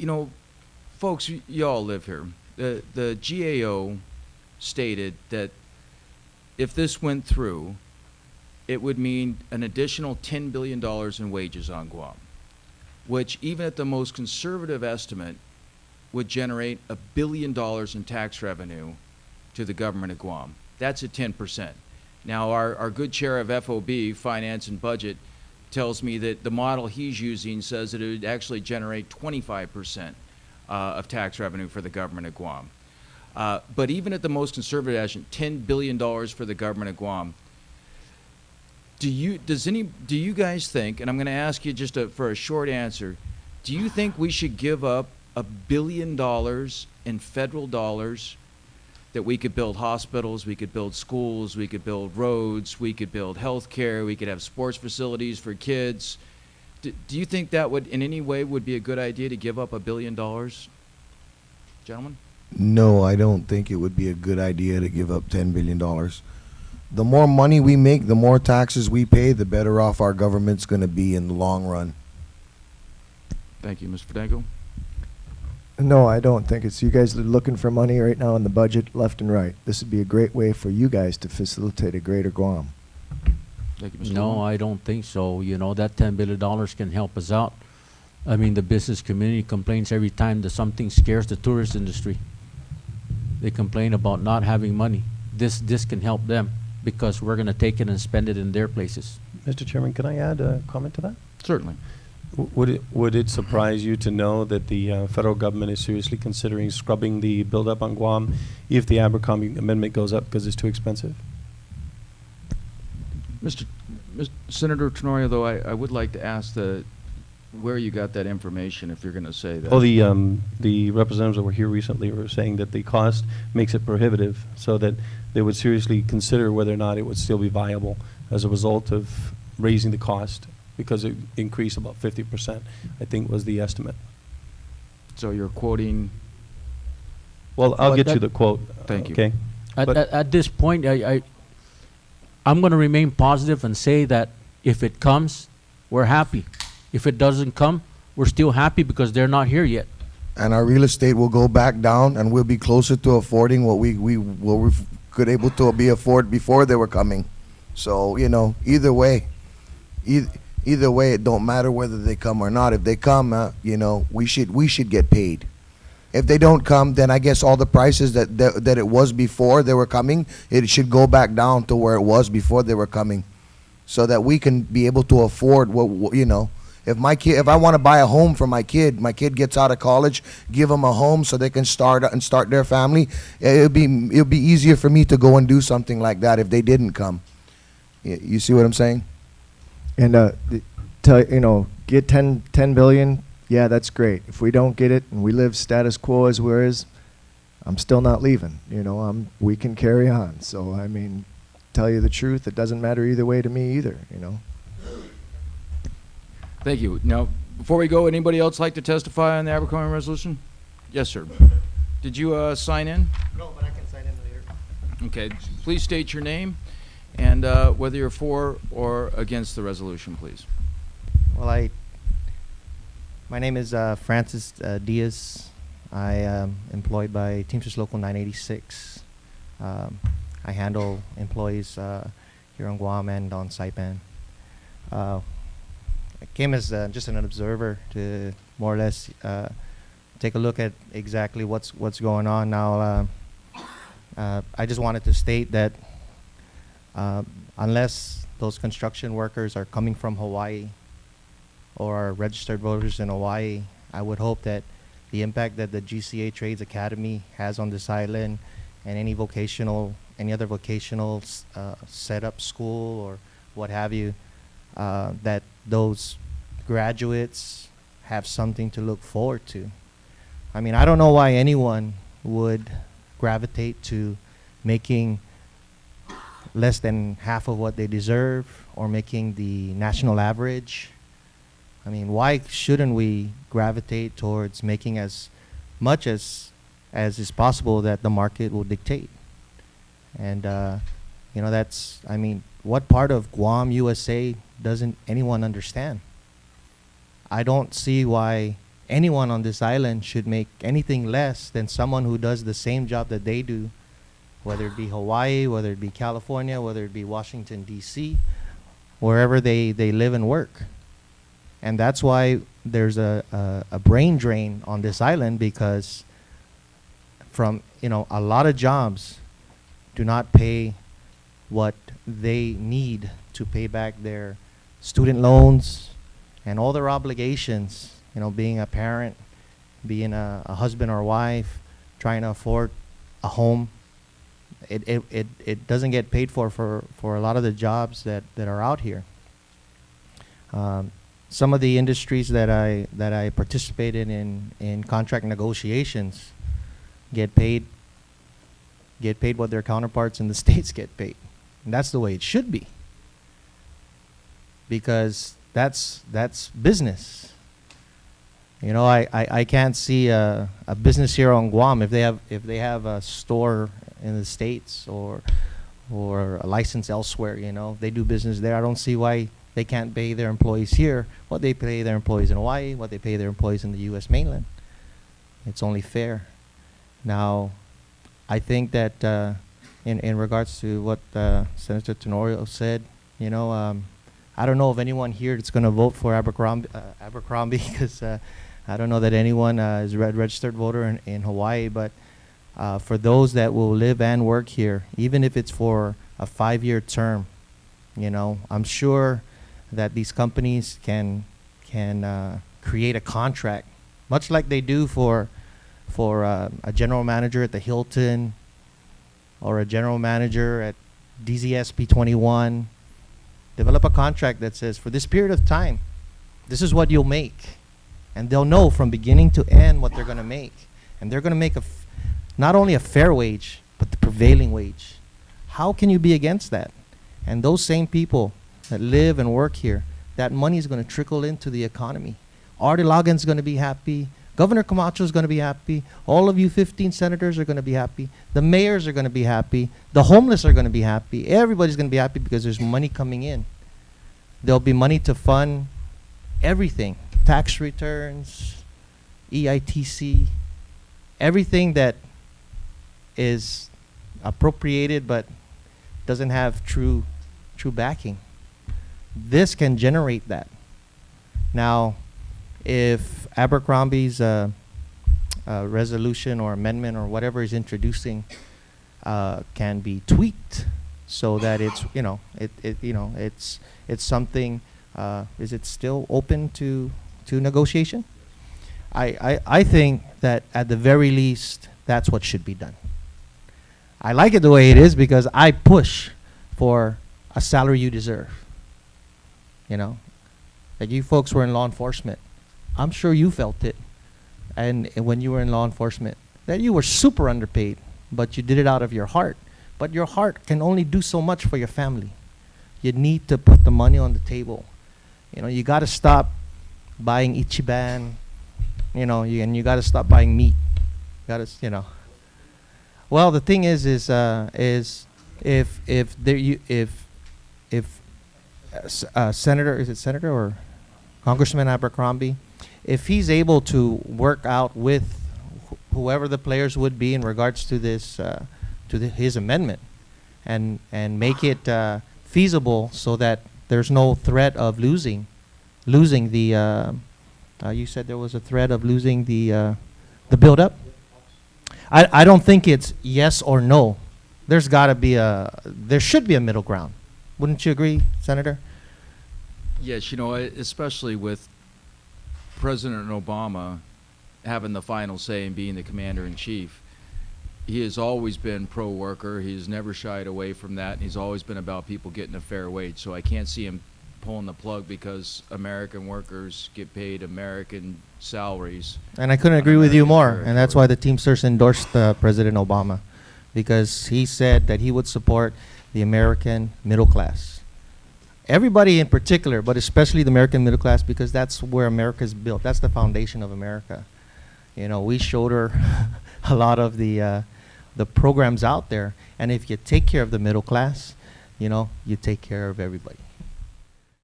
you know, folks, you all live here. The GAO stated that if this went through, it would mean an additional $10 billion in wages on Guam, which even at the most conservative estimate would generate $1 billion in tax revenue to the government of Guam. That's at 10%. Now, our good chair of FOB, Finance and Budget, tells me that the model he's using says that it would actually generate 25% of tax revenue for the government of Guam. But even at the most conservative estimate, $10 billion for the government of Guam, do you guys think, and I'm going to ask you just for a short answer, do you think we should give up $1 billion in federal dollars that we could build hospitals, we could build schools, we could build roads, we could build health care, we could have sports facilities for kids? Do you think that would in any way would be a good idea to give up $1 billion? Gentlemen? No, I don't think it would be a good idea to give up $10 billion. The more money we make, the more taxes we pay, the better off our government's going to be in the long run. Thank you, Mr. Franco. No, I don't think it's. You guys are looking for money right now in the budget, left and right. This would be a great way for you guys to facilitate a greater Guam. Thank you, Mr. No, Long. I don't think so. You know, that $10 billion can help us out. I mean, the business community complains every time that something scares the tourist industry. They complain about not having money. This can help them because we're going to take it and spend it in their places. Mr. Chairman, can I add a comment to that? Certainly. Would it surprise you to know that the federal government is seriously considering scrubbing the buildup on Guam if the Abercrombie Amendment goes up because it's too expensive? Senator Tenorio, though, I would like to ask where you got that information, if you're going to say that. Oh, the representatives that were here recently were saying that the cost makes it prohibitive, so that they would seriously consider whether or not it would still be viable as a result of raising the cost, because it increased about 50%, I think was the estimate. So you're quoting. Well, I'll Well, get you that- the quote. Thank you. Okay. But- At this point, I'm going to remain positive and say that if it comes, we're happy. If it doesn't come, we're still happy because they're not here yet. And our real estate will go back down, and we'll be closer to affording what we could able to afford before they were coming. So, you know, either way, either way, it don't matter whether they come or not. If they come, you know, we should get paid. If they don't come, then I guess all the prices that it was before they were coming, it should go back down to where it was before they were coming, so that we can be able to afford what you know. If I want to buy a home for my kid gets out of college, give them a home so they can start their family. It'll be easier for me to go and do something like that if they didn't come. You see what I'm saying? And get 10 billion. Yeah, that's great. If we don't get it and we live status quo as where is, I'm still not leaving. You know, we can carry on. So I mean, tell you the truth, it doesn't matter either way to me either. You know. Thank you. Now, before we go, anybody else like to testify on the Abercrombie resolution? Yes, sir. Did you sign in? No, but I can sign in later. Okay. Please state your name and whether you're for or against the resolution, please. Well, my name is Francis Diaz. I am employed by Teamsters Local 986. I handle employees here on Guam and on Saipan. I came as just an observer to more or less take a look at exactly what's going on now. I just wanted to state that unless those construction workers are coming from Hawaii or are registered voters in Hawaii, I would hope that the impact that the GCA Trades Academy has on this island and any other vocational setup school or what have you, that those graduates have something to look forward to. I mean, I don't know why anyone would gravitate to making less than half of what they deserve or making the national average. I mean, why shouldn't we gravitate towards making as much as is possible that the market will dictate? And that's, I mean, what part of Guam, USA doesn't anyone understand? I don't see why anyone on this island should make anything less than someone who does the same job that they do, whether it be Hawaii, whether it be California, whether it be Washington, D.C., wherever they live and work. And that's why there's a brain drain on this island, because from, a lot of jobs do not pay what they need to pay back their student loans and all their obligations, being a parent, being a husband or wife, trying to afford a home. It doesn't get paid for a lot of the jobs that are out here. Some of the industries that I participated in contract negotiations get paid what their counterparts in the States get paid. And that's the way it should be, because that's business. I can't see a business here on Guam if they have a store in the States or a license elsewhere. They do business there. I don't see why they can't pay their employees here what they pay their employees in Hawaii, what they pay their employees in the U.S. mainland. It's only fair. Now, I think that in regards to what Senator Tenorio said, I don't know of anyone here that's going to vote for Abercrombie because I don't know that anyone is a registered voter in Hawaii. But for those that will live and work here, even if it's for a 5-year term, I'm sure that these companies can create a contract, much like they do for a general manager at the Hilton or a general manager at DZSP 21. Develop a contract that says, for this period of time, this is what you'll make. And they'll know from beginning to end what they're going to make. And they're going to make not only a fair wage, but the prevailing wage. How can you be against that? And those same people that live and work here, that money is going to trickle into the economy. Artie Logan's going to be happy. Governor Camacho is going to be happy. All of you 15 senators are going to be happy. The mayors are going to be happy. The homeless are going to be happy. Everybody's going to be happy because there's money coming in. There'll be money to fund everything. Tax returns, EITC, everything that is appropriated but doesn't have true backing. This can generate that. Now, if Abercrombie's resolution or amendment or whatever is introducing can be tweaked so that it's it's something, is it still open to negotiation? I think that at the very least that's what should be done. I like it the way it is because I push for a salary you deserve. Like you folks were in law enforcement. I'm sure you felt it, and when you were in law enforcement, that you were super underpaid, but you did it out of your heart. But your heart can only do so much for your family. You need to put the money on the table. You got to stop buying Ichiban, and you got to stop buying meat. Well, the thing is if Senator, is it Senator or Congressman Abercrombie, if he's able to work out with whoever the players would be in regards to this, his amendment, and make it feasible so that there's no threat of losing the. You said there was a threat of losing the build-up. I don't think it's yes or no. There should be a middle ground. Wouldn't you agree, Senator? Yes, especially with President Obama having the final say and being the commander-in-chief, he has always been pro-worker. He's never shied away from that, and he's always been about people getting a fair wage. So I can't see him pulling the plug because American workers get paid American salaries. And I couldn't agree with you more, and that's why the Teamsters endorsed President Obama, because he said that he would support the American middle class. Everybody in particular, but especially the American middle class, because that's where America's built. That's the foundation of America. We shoulder a lot of the programs out there, and if you take care of the middle class, you take care of everybody.